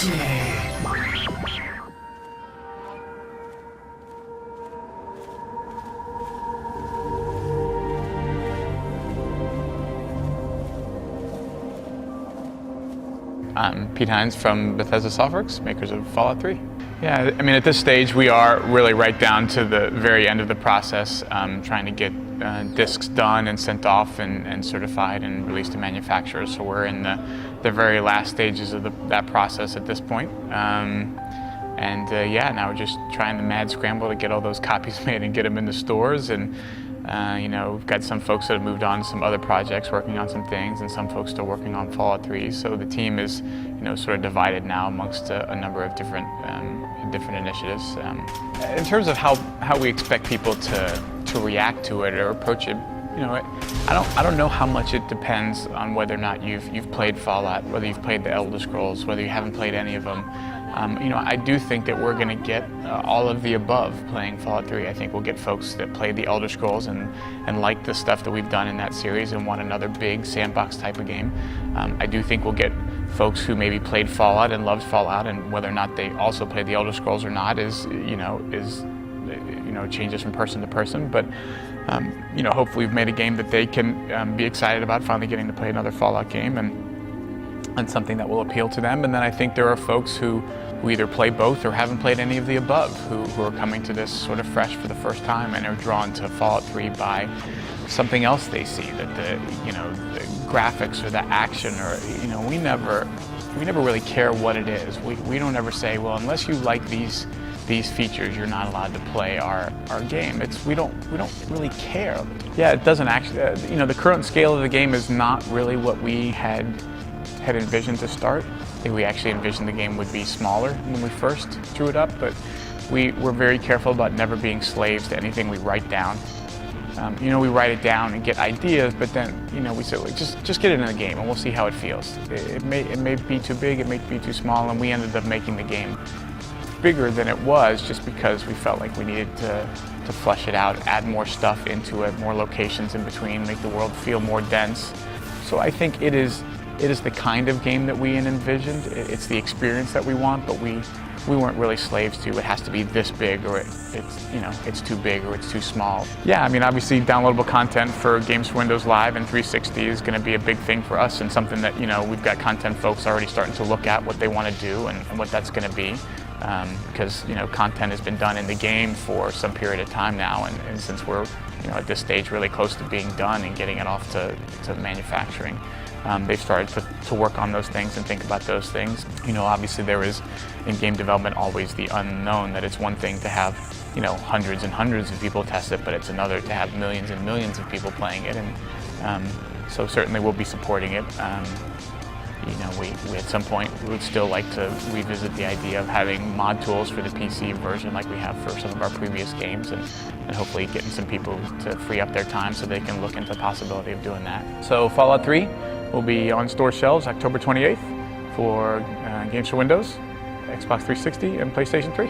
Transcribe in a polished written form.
I'm Pete Hines from Bethesda Softworks, makers of Fallout 3. Yeah, I mean, at this stage, we are really right down to the very end of the process, trying to get discs done and sent off and certified and released to manufacturers. So we're in the very last stages of that process at this point. Yeah, now we're just trying the mad scramble to get all those copies made and get them in the stores. And you know, we've got some folks that have moved on to some other projects, working on some things, and some folks still working on Fallout 3. So the team is, you know, sort of divided now amongst a number of different initiatives. In terms of how we expect people to react to it or approach it, you know, I don't know how much it depends on whether or not you've played Fallout, whether you've played the Elder Scrolls, whether you haven't played any of them. You know, I do think that we're going to get all of the above playing Fallout 3. I think we'll get folks that played the Elder Scrolls and like the stuff that we've done in that series and want another big sandbox type of game. I do think we'll get folks who maybe played Fallout and loved Fallout, and whether or not they also played the Elder Scrolls or not is changes from person to person. But you know, hopefully we've made a game that they can be excited about, finally getting to play another Fallout game, and something that will appeal to them. And then I think there are folks who either play both or haven't played any of the above, who are coming to this sort of fresh for the first time and are drawn to Fallout 3 by something else they see, that the graphics or the action, or, you know, we never really care what it is. We don't ever say, well, unless you like these features, you're not allowed to play our game. We don't really care. Yeah, it doesn't actually, you know, the current scale of the game is not really what we had envisioned to start. I think we actually envisioned the game would be smaller when we first drew it up, but we're very careful about never being slaves to anything we write down. You know, we write it down and get ideas, but then, you know, we say, like, just get it in the game and we'll see how it feels. It may be too big, it may be too small, and we ended up making the game bigger than it was just because we felt like we needed to flesh it out, add more stuff into it, more locations in between, make the world feel more dense. So I think it is the kind of game that we envisioned. It's the experience that we want, but we weren't really slaves to it has to be this big, or it's too big, or it's too small. Yeah, I mean, obviously downloadable content for Games for Windows Live and 360 is going to be a big thing for us, and something that, you know, we've got content folks already starting to look at what they want to do and what that's going to be. Because, you know, content has been done in the game for some period of time now, and since we're, you know, at this stage really close to being done and getting it off to manufacturing, they've started to work on those things and think about those things. You know, obviously there is in game development always the unknown, that it's one thing to have, you know, hundreds and hundreds of people test it, but it's another to have millions and millions of people playing it, and so certainly we'll be supporting it. You know, we at some point would still like to revisit the idea of having mod tools for the PC version like we have for some of our previous games, and hopefully getting some people to free up their time so they can look into the possibility of doing that. So Fallout 3 will be on store shelves October 28th for Games for Windows, Xbox 360, and PlayStation 3.